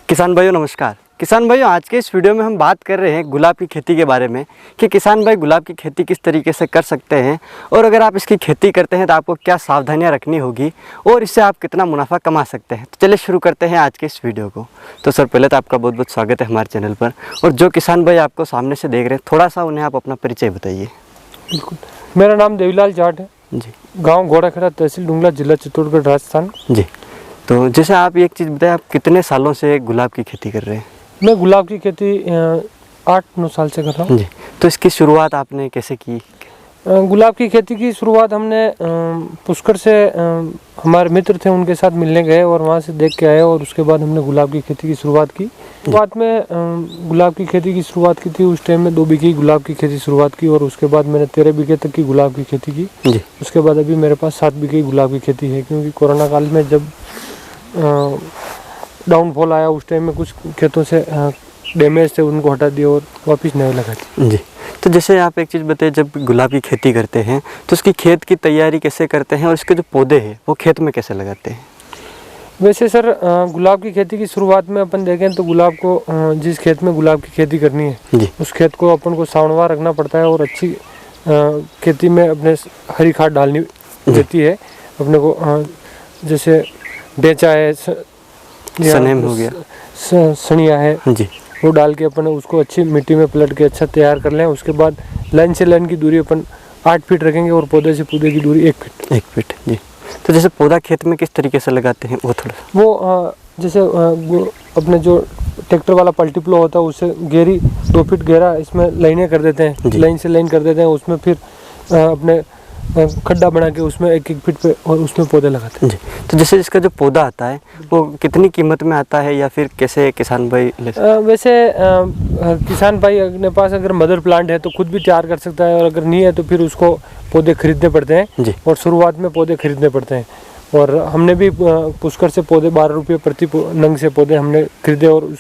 किसान भाइयों नमस्कार। किसान भाइयों, आज के इस वीडियो में हम बात कर रहे हैं गुलाब की खेती के बारे में कि किसान भाई गुलाब की खेती किस तरीके से कर सकते हैं और अगर आप इसकी खेती करते हैं तो आपको क्या सावधानियां रखनी होगी और इससे आप कितना मुनाफा कमा सकते हैं। तो चलिए शुरू करते हैं आज के इस वीडियो को। तो सर, पहले तो आपका बहुत बहुत स्वागत है हमारे चैनल पर। और जो किसान भाई आपको सामने से देख रहे हैं, थोड़ा सा उन्हें आप अपना परिचय बताइए। बिल्कुल, मेरा नाम देवीलाल जाट है जी। गांव घोड़ाखेड़ा, तहसील डुंगला, जिला चित्तौड़गढ़, राजस्थान। जी, तो जैसे आप एक चीज़ बताएं, आप कितने सालों से गुलाब की खेती कर रहे हैं? मैं गुलाब की खेती 8-9 साल से कर रहा हूँ। जी, तो इसकी शुरुआत आपने कैसे की? गुलाब की खेती की शुरुआत हमने पुष्कर से हमारे मित्र थे, उनके साथ मिलने गए और वहाँ से देख के आए और उसके बाद हमने गुलाब की खेती की शुरुआत की। शुरुआत में गुलाब की खेती की शुरुआत की थी, उस टाइम में 2 बीघे गुलाब की खेती शुरुआत की और उसके बाद मैंने 13 बीघे तक की गुलाब की खेती की। जी। उसके बाद अभी मेरे पास 7 बीघे गुलाब की खेती है, क्योंकि कोरोना काल में जब डाउनफॉल आया उस टाइम में कुछ खेतों से डैमेज थे, उनको हटा दिया और वापस नए लगा दिए। जी, तो जैसे आप एक चीज़ बताइए, जब गुलाब की खेती करते हैं तो उसकी खेत की तैयारी कैसे करते हैं और इसके जो पौधे हैं वो खेत में कैसे लगाते हैं? वैसे सर, गुलाब की खेती की शुरुआत में अपन देखें तो गुलाब को जिस खेत में गुलाब की खेती करनी है जी। उस खेत को अपन को सावनवा रखना पड़ता है और अच्छी खेती में अपने हरी खाद डालनी रहती है अपने को। जैसे डेचा है, सनेम हो गया, सनिया है जी, वो डाल के अपन उसको अच्छी मिट्टी में पलट के अच्छा तैयार कर लें। उसके बाद लाइन से लाइन की दूरी अपन 8 फीट रखेंगे और पौधे से पौधे की दूरी 1 फीट। 1 फीट। जी, तो जैसे पौधा खेत में किस तरीके से लगाते हैं वो थोड़ा? वो जैसे अपने जो ट्रैक्टर वाला पल्टीप्लो होता है उससे गहरी 2 फीट गहरा इसमें लाइनें कर देते हैं, लाइन से लाइन कर देते हैं। उसमें फिर अपने खड्डा बना के उसमें 1-1 फीट पे और उसमें पौधे लगाते हैं। जी, तो जैसे इसका जो पौधा आता है वो कितनी कीमत में आता है या फिर कैसे किसान भाई वैसे किसान भाई अपने पास अगर मदर प्लांट है तो खुद भी तैयार कर सकता है और अगर नहीं है तो फिर उसको पौधे खरीदने पड़ते हैं। जी। और शुरुआत में पौधे खरीदने पड़ते हैं और हमने भी पुष्कर से पौधे 12 रुपये प्रति नंग से पौधे हमने खरीदे और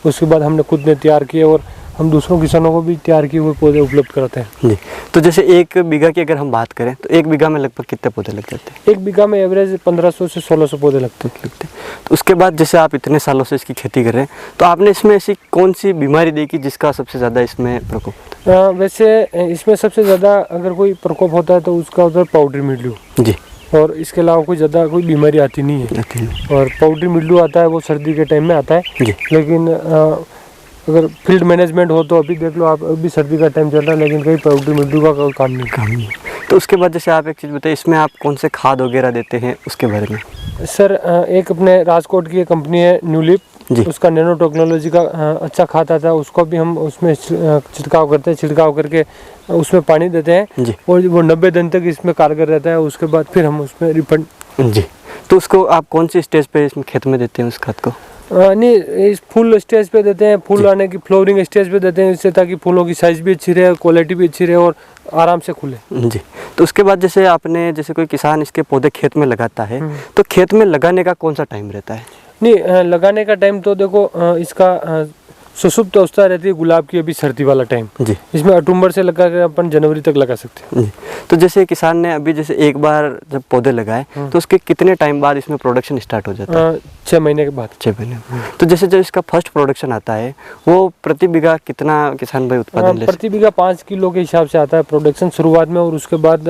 उसके बाद हमने खुद ने तैयार किए और हम दूसरों किसानों को भी तैयार किए हुए पौधे उपलब्ध कराते हैं। जी, तो जैसे 1 बीघा की अगर हम बात करें तो 1 बीघा में लगभग कितने पौधे लग जाते हैं? 1 बीघा में एवरेज 1500 से 1600 पौधे लगते हैं। तो उसके बाद जैसे आप इतने सालों से इसकी खेती कर रहे हैं तो आपने इसमें ऐसी कौन सी बीमारी देखी जिसका सबसे ज़्यादा इसमें प्रकोप होता है? वैसे इसमें सबसे ज़्यादा अगर कोई प्रकोप होता है तो उसका होता है पाउडरी मिल्ड्यू। जी। और इसके अलावा कोई ज़्यादा कोई बीमारी आती नहीं है। और पाउडरी मिल्ड्यू आता है वो सर्दी के टाइम में आता है। जी। लेकिन अगर फील्ड मैनेजमेंट हो तो अभी देख लो आप, अभी सर्दी का टाइम चल रहा है लेकिन कहीं पाउडरी मिल्ड्यू का कोई काम नहीं। तो उसके बाद जैसे आप एक चीज़ बताइए, इसमें आप कौन से खाद वगैरह देते हैं उसके बारे में? सर, एक अपने राजकोट की कंपनी है न्यूलिप, उसका नैनो टेक्नोलॉजी का अच्छा खाद आता है, उसको भी हम उसमें छिड़काव करते हैं। छिड़काव करके उसमें पानी देते हैं और वो 90 दिन तक इसमें कारगर रहता है। उसके बाद फिर हम उसमें रिफंड। जी, तो उसको आप कौन सी स्टेज पे इसमें खेत में देते हैं उस खाद को? नहीं, इस फुल स्टेज पे देते हैं, फूल आने की फ्लोरिंग स्टेज पे देते हैं, इससे ताकि फूलों की साइज़ भी अच्छी रहे, क्वालिटी भी अच्छी रहे और आराम से खुले। जी, तो उसके बाद जैसे आपने जैसे कोई किसान इसके पौधे खेत में लगाता है तो खेत में लगाने का कौन सा टाइम रहता है? नहीं, लगाने का टाइम तो देखो इसका सुसुप्त अवस्था रहती है गुलाब की, अभी सर्दी वाला टाइम। जी। इसमें अक्टूबर से लगा के अपन जनवरी तक लगा सकते हैं। जी, तो जैसे किसान ने अभी जैसे एक बार जब पौधे लगाए तो उसके कितने टाइम बाद इसमें प्रोडक्शन स्टार्ट हो जाता है? 6 महीने के बाद। 6 महीने। तो जैसे जब इसका फर्स्ट प्रोडक्शन आता है वो प्रति बीघा कितना किसान भाई उत्पादन ले? प्रति बीघा 5 किलो के हिसाब से आता है प्रोडक्शन शुरुआत में और उसके बाद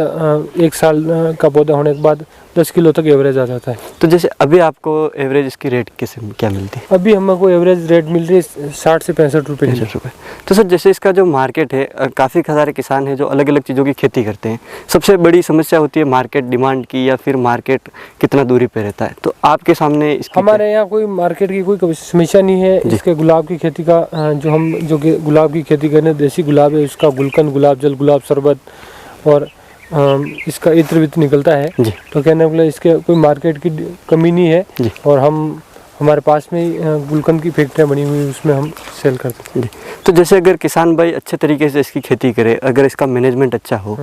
1 साल का पौधा होने के बाद 10 किलो तक एवरेज आ जाता है। तो जैसे अभी आपको एवरेज इसकी रेट कैसे क्या मिलती है? अभी हमको एवरेज रेट मिल रही है 60 से 65 रुपये। 65 रुपये। तो सर, जैसे इसका जो मार्केट है, काफ़ी सारे किसान हैं जो अलग अलग चीज़ों की खेती करते हैं। सबसे बड़ी समस्या होती है मार्केट डिमांड की या फिर मार्केट कितना दूरी पे रहता है। तो आपके सामने हमारे यहाँ कोई मार्केट की कोई समस्या नहीं है। इसके गुलाब की खेती का जो गुलाब की खेती करने, देसी गुलाब है उसका गुलकंद, गुलाब जल, गुलाब शरबत और इसका इत्र वित्र निकलता है। तो कहने के लिए इसके कोई मार्केट की कमी नहीं है और हमारे पास में ही गुलकंद की फैक्ट्रियाँ बनी हुई, उसमें हम सेल करते हैं। तो जैसे अगर किसान भाई अच्छे तरीके से इसकी खेती करे, अगर इसका मैनेजमेंट अच्छा हो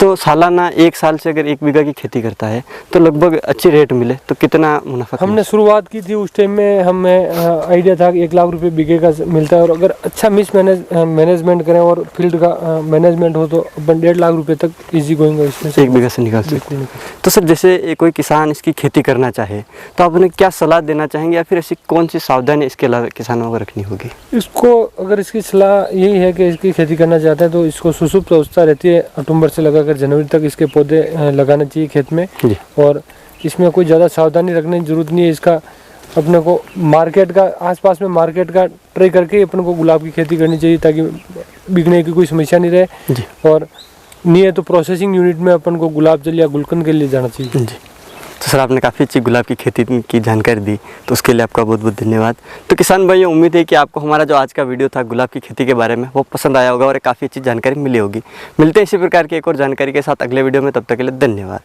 तो सालाना 1 साल से अगर 1 बीघा की खेती करता है तो लगभग अच्छी रेट मिले तो कितना मुनाफा? हमने शुरुआत की थी उस टाइम में हमें आइडिया था कि 1 लाख रुपये बीघे का मिलता है और अगर अच्छा मैनेजमेंट करें और फील्ड का मैनेजमेंट हो तो अपन 1.5 लाख रुपये तक ईजी गोइंग इसमें 1 बीघा से निकाल सकते हैं। तो सर, जैसे कोई किसान इसकी खेती करना चाहे तो आप उन्हें क्या सलाह देना चाहेंगे या फिर ऐसी कौन सी सावधानी इसके अलावा किसानों को रखनी होगी? इसको अगर इसकी सलाह यही है कि इसकी खेती करना चाहते हैं तो इसको सुसुप्त अवस्था रहती है, अक्टूबर से लगाकर जनवरी तक इसके पौधे लगाने चाहिए खेत में। जी। और इसमें कोई ज़्यादा सावधानी रखने की जरूरत नहीं है। इसका अपने को मार्केट का, आसपास में मार्केट का ट्राई करके ही अपन को गुलाब की खेती करनी चाहिए ताकि बिकने की कोई समस्या नहीं रहे। जी। और नहीं है तो प्रोसेसिंग यूनिट में अपन को गुलाब जल या गुलकंद के लिए जाना चाहिए। जी। तो सर आपने काफ़ी अच्छी गुलाब की खेती की जानकारी दी, तो उसके लिए आपका बहुत बहुत धन्यवाद। तो किसान भाइयों, उम्मीद है कि आपको हमारा जो आज का वीडियो था गुलाब की खेती के बारे में वो पसंद आया होगा और काफ़ी अच्छी जानकारी मिली होगी। मिलते हैं इसी प्रकार की एक और जानकारी के साथ अगले वीडियो में, तब तक के लिए धन्यवाद।